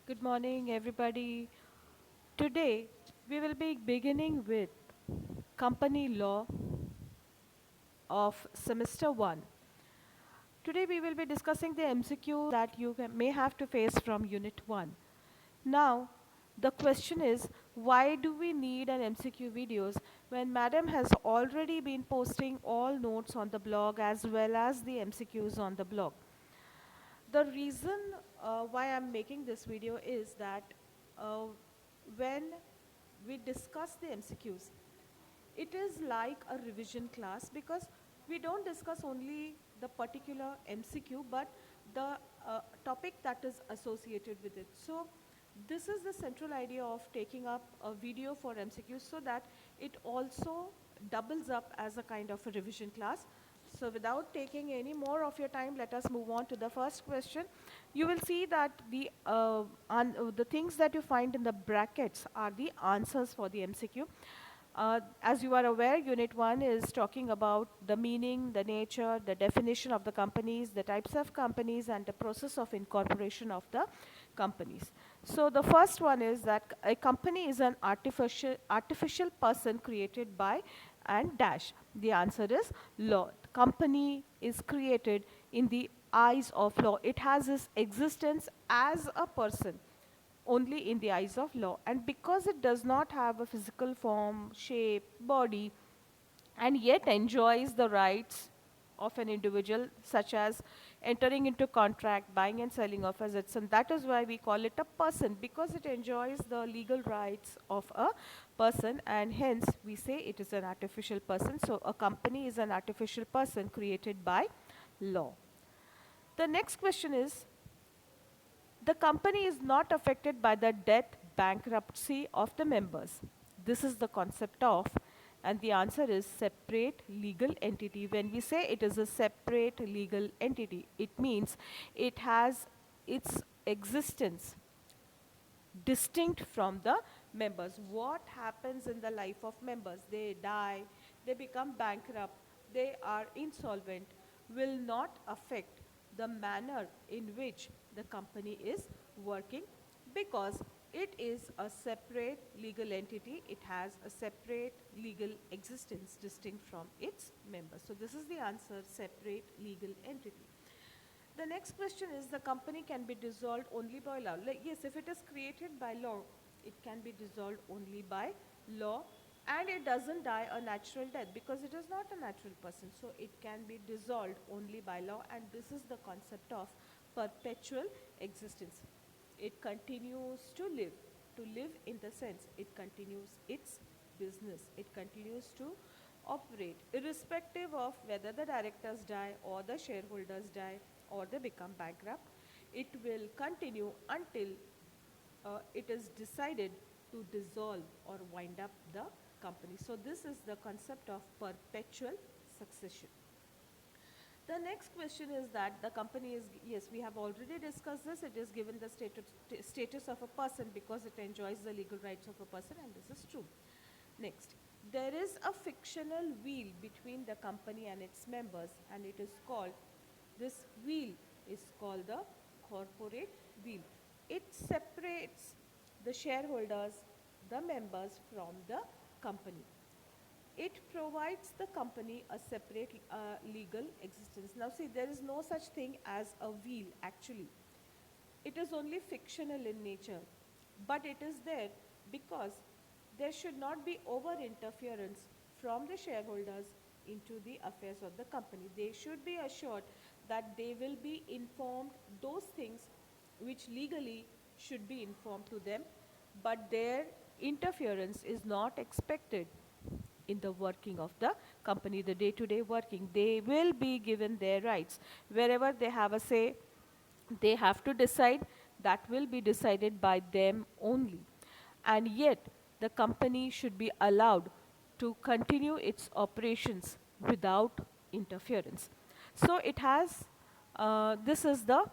Good morning, everybody. Today, we will be beginning with company law of semester 1. Today, we will be discussing the MCQ that you may have to face from unit 1. Now, the question is, why do we need an MCQ videos when madam has already been posting all notes on the blog as well as the MCQs on the blog? The reason why I'm making this video is that uh, when we discuss the MCQs, it is like a revision class because we don't discuss only the particular MCQ but the topic that is associated with it. So this is the central idea of taking up a video for MCQs so that it also doubles up as a kind of a revision class. So without taking any more of your time, let us move on to the first question. You will see that the things that you find in the brackets are the answers for the MCQ. As you are aware, Unit 1 is talking about the meaning, the nature, the definition of the companies, the types of companies, and the process of incorporation of the companies. So the first one is that a company is an artificial person created by and dash. The answer is law. Company is created in the eyes of law. It has its existence as a person only in the eyes of law. And because it does not have a physical form, shape, body, and yet enjoys the rights of an individual, such as entering into contract, buying and selling of assets, and that is why we call it a person, because it enjoys the legal rights of a person, and hence we say it is an artificial person. So a company is an artificial person created by law. The next question is, the company is not affected by the death, bankruptcy of the members. This is the concept of, and the answer is separate legal entity. When we say it is a separate legal entity, it means it has its existence distinct from the members. What happens in the life of members? They die, they become bankrupt, they are insolvent, will not affect the manner in which the company is working because it is a separate legal entity. It has a separate legal existence distinct from its members. So this is the answer, separate legal entity. The next question is, the company can be dissolved only by law. Like, yes, if it is created by law, it can be dissolved only by law, and it doesn't die a natural death because it is not a natural person. So it can be dissolved only by law, and this is the concept of perpetual existence. It continues to live. To live in the sense it continues its business. It continues to operate irrespective of whether the directors die or the shareholders die or they become bankrupt. It will continue until it is decided to dissolve or wind up the company. So this is the concept of perpetual succession. The next question is that the company is, yes, we have already discussed this, it is given the status of a person because it enjoys the legal rights of a person, and this is true. Next, there is a fictional wheel between the company and its members, and it is called, this wheel is called the corporate wheel. It separates the shareholders, the members from the company. It provides the company a separate legal existence. Now see, there is no such thing as a wheel actually. It is only fictional in nature, but it is there because there should not be over interference from the shareholders into the affairs of the company. They should be assured that they will be informed those things which legally should be informed to them, but their interference is not expected in the working of the company, the day-to-day working. They will be given their rights. Wherever they have a say, they have to decide. That will be decided by them only. And yet, the company should be allowed to continue its operations without interference. So it has, this is the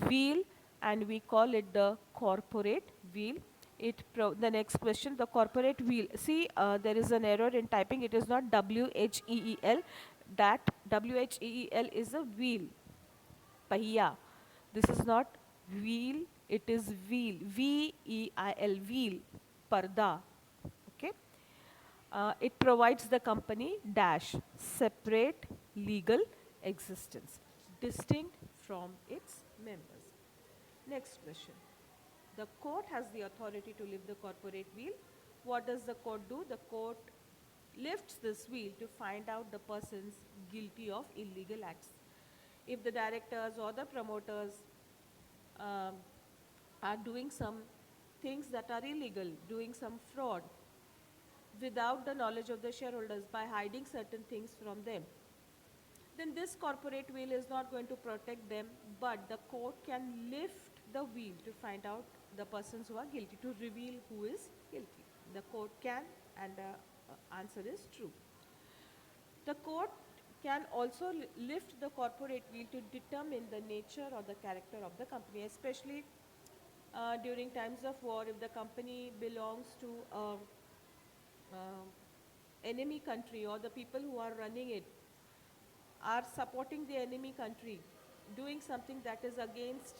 wheel, and we call it the corporate wheel. The next question, the corporate wheel. See, there is an error in typing. It is not WHEEL. That WHEEL is a wheel, pahiya. This is not wheel, It is veil, V-E-I-L, veil, parda. Okay. It provides the company dash separate legal existence, distinct from its members. Next question. The court has the authority to lift the corporate wheel. What does the court do? The court lifts this wheel to find out the persons guilty of illegal acts. If the directors or the promoters um, are doing some things that are illegal, doing some fraud without the knowledge of the shareholders by hiding certain things from them, then this corporate wheel is not going to protect them, but the court can lift the wheel to find out the persons who are guilty, to reveal who is guilty. The court can, and the answer is true. The court can also lift the corporate wheel to determine the nature or the character of the company, especially during times of war. If the company belongs to a uh, enemy country, or the people who are running it are supporting the enemy country, doing something that is against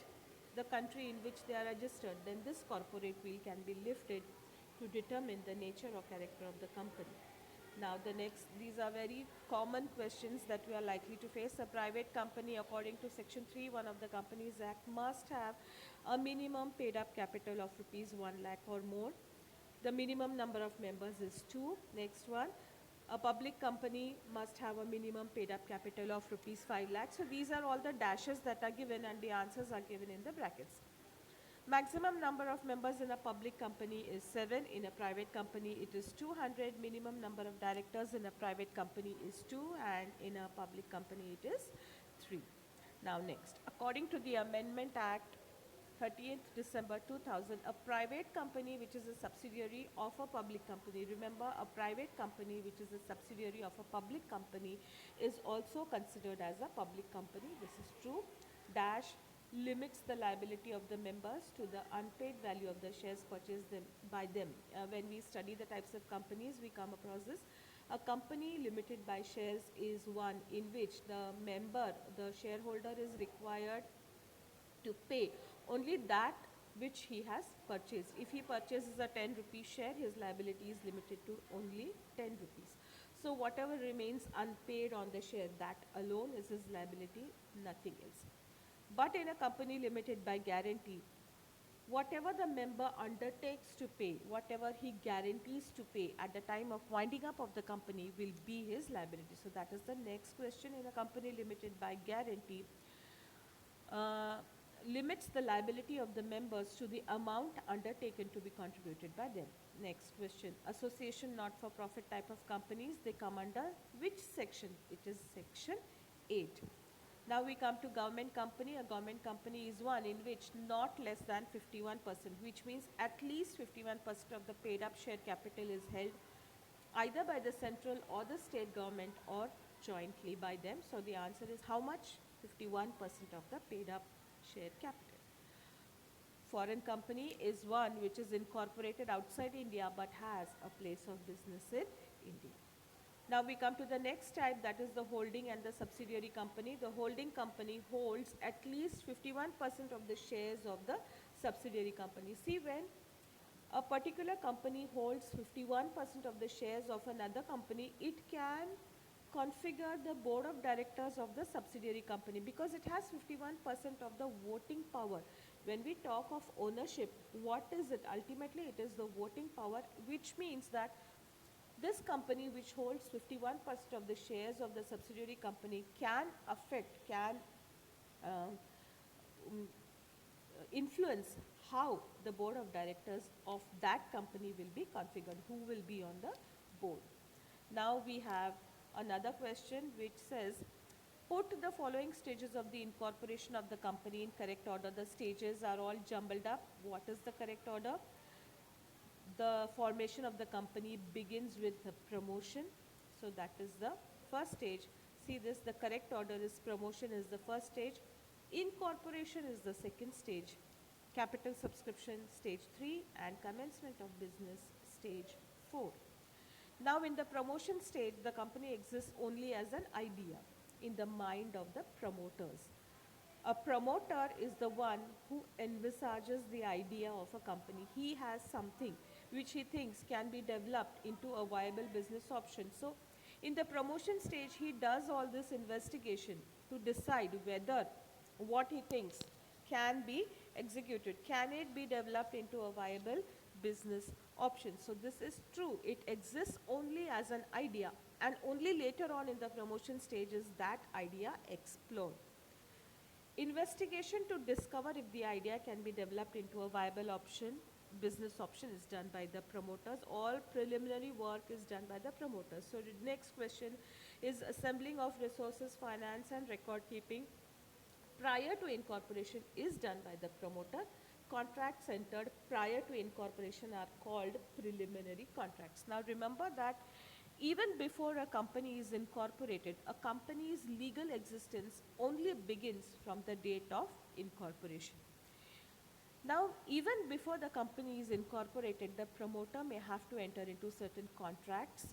the country in which they are registered, then this corporate wheel can be lifted to determine the nature or character of the company. Now the next, these are very common questions that we are likely to face. A private company, according to section 3(1) of the Companies Act, must have a minimum paid up capital of rupees 1 lakh or more. The minimum number of members is 2. Next one, a public company must have a minimum paid up capital of rupees 5 lakhs. So these are all the dashes that are given, and the answers are given in the brackets. Maximum number of members in a public company is 7. In a private company it is 200. Minimum number of directors in a private company is 2, and in a public company it is 3. Now next, according to the Amendment Act 30th December 2000, a private company which is a subsidiary of a public company, remember, a private company which is a subsidiary of a public company is also considered as a public company. This is true. Dash limits the liability of the members to the unpaid value of the shares purchased by them. When we study the types of companies, we come across this. A company limited by shares is one in which the member, the shareholder, is required to pay only that which he has purchased. If he purchases a 10 rupee share, his liability is limited to only 10 rupees. So whatever remains unpaid on the share, that alone is his liability, nothing else. But in a company limited by guarantee, whatever the member undertakes to pay, whatever he guarantees to pay at the time of winding up of the company will be his liability. So that is the next question. In a company limited by guarantee, uh, limits the liability of the members to the amount undertaken to be contributed by them. Next question. Association not for profit type of companies, they come under which section? It is section 8. Now we come to government company. A government company is one in which not less than 51%, which means at least 51% of the paid up share capital is held either by the central or the state government or jointly by them. So the answer is how much? 51% of the paid up share capital. Foreign company is one which is incorporated outside India but has a place of business in India. Now we come to the next type, that is the holding and the subsidiary company. The holding company holds at least 51% of the shares of the subsidiary company. See, when a particular company holds 51% of the shares of another company, it can configure the board of directors of the subsidiary company because it has 51% of the voting power. When we talk of ownership, what is it? Ultimately, it is the voting power, which means that this company, which holds 51% of the shares of the subsidiary company, can affect, can uh, um, influence how the board of directors of that company will be configured, who will be on the board. Now we have another question which says, put the following stages of the incorporation of the company in correct order. The stages are all jumbled up. What is the correct order? The formation of the company begins with the promotion. So that is the first stage. See this, the correct order is promotion is the first stage, incorporation is the second stage, capital subscription stage 3, and commencement of business stage 4. Now in the promotion stage, the company exists only as an idea in the mind of the promoters. A promoter is the one who envisages the idea of a company. He has something which he thinks can be developed into a viable business option. So, in the promotion stage, he does all this investigation to decide whether what he thinks can be executed. Can it be developed into a viable business option? So, this is true. It exists only as an idea, and only later on in the promotion stage is that idea explored. Investigation to discover if the idea can be developed into a viable option, business option, is done by the promoters. All preliminary work is done by the promoters. So the next question is assembling of resources, finance and record keeping prior to incorporation is done by the promoter. Contracts entered prior to incorporation are called preliminary contracts. Now remember that even before a company is incorporated, a company's legal existence only begins from the date of incorporation. Now, even before the company is incorporated, the promoter may have to enter into certain contracts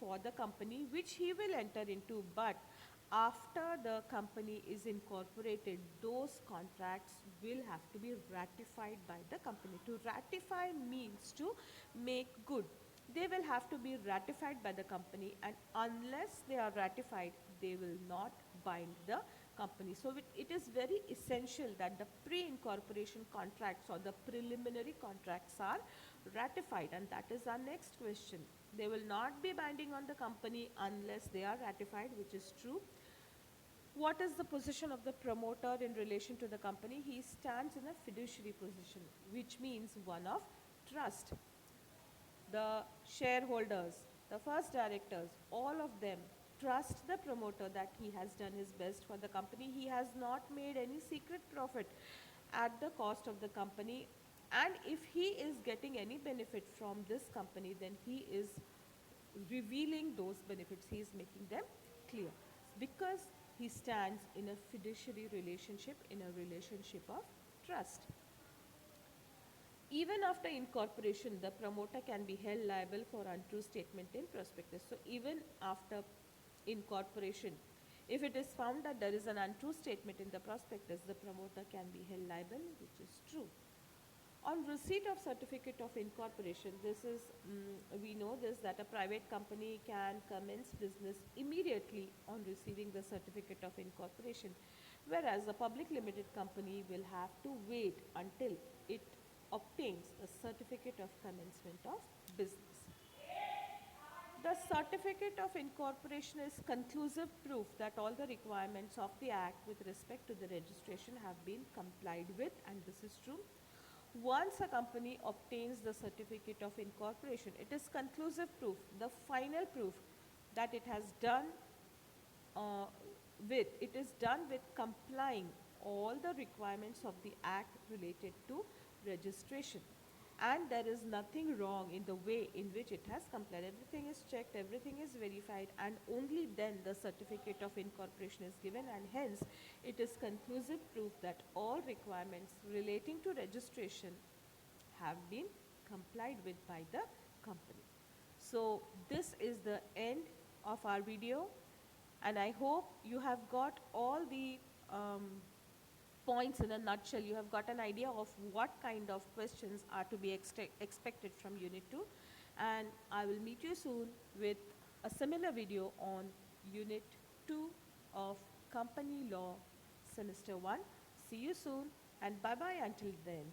for the company, which he will enter into, but after the company is incorporated, those contracts will have to be ratified by the company. To ratify means to make good. They will have to be ratified by the company, and unless they are ratified, they will not bind the company. So it is very essential that the pre-incorporation contracts or the preliminary contracts are ratified, and that is our next question. They will not be binding on the company unless they are ratified, which is true. What is the position of the promoter in relation to the company? He stands in a fiduciary position, which means one of trust. The shareholders, the first directors, all of them trust the promoter that he has done his best for the company. He has not made any secret profit at the cost of the company. And if he is getting any benefit from this company, then he is revealing those benefits. He is making them clear because he stands in a fiduciary relationship, in a relationship of trust. Even after incorporation, the promoter can be held liable for untrue statement in prospectus. So even after incorporation, if it is found that there is an untrue statement in the prospectus, the promoter can be held liable, which is true. On receipt of certificate of incorporation, this is, we know this, that a private company can commence business immediately on receiving the certificate of incorporation, whereas a public limited company will have to wait until it obtains a certificate of commencement of business. The certificate of incorporation is conclusive proof that all the requirements of the Act with respect to the registration have been complied with, and this is true. Once a company obtains the certificate of incorporation, it is conclusive proof, the final proof that it has done it is done with complying all the requirements of the Act related to registration. And there is nothing wrong in the way in which it has complied. Everything is checked, everything is verified, and only then the certificate of incorporation is given, and hence it is conclusive proof that all requirements relating to registration have been complied with by the company. So this is the end of our video, and I hope you have got all the points in a nutshell. You have got an idea of what kind of questions are to be expected from Unit 2, and I will meet you soon with a similar video on Unit 2 of Company Law Semester 1. See you soon, and bye-bye until then.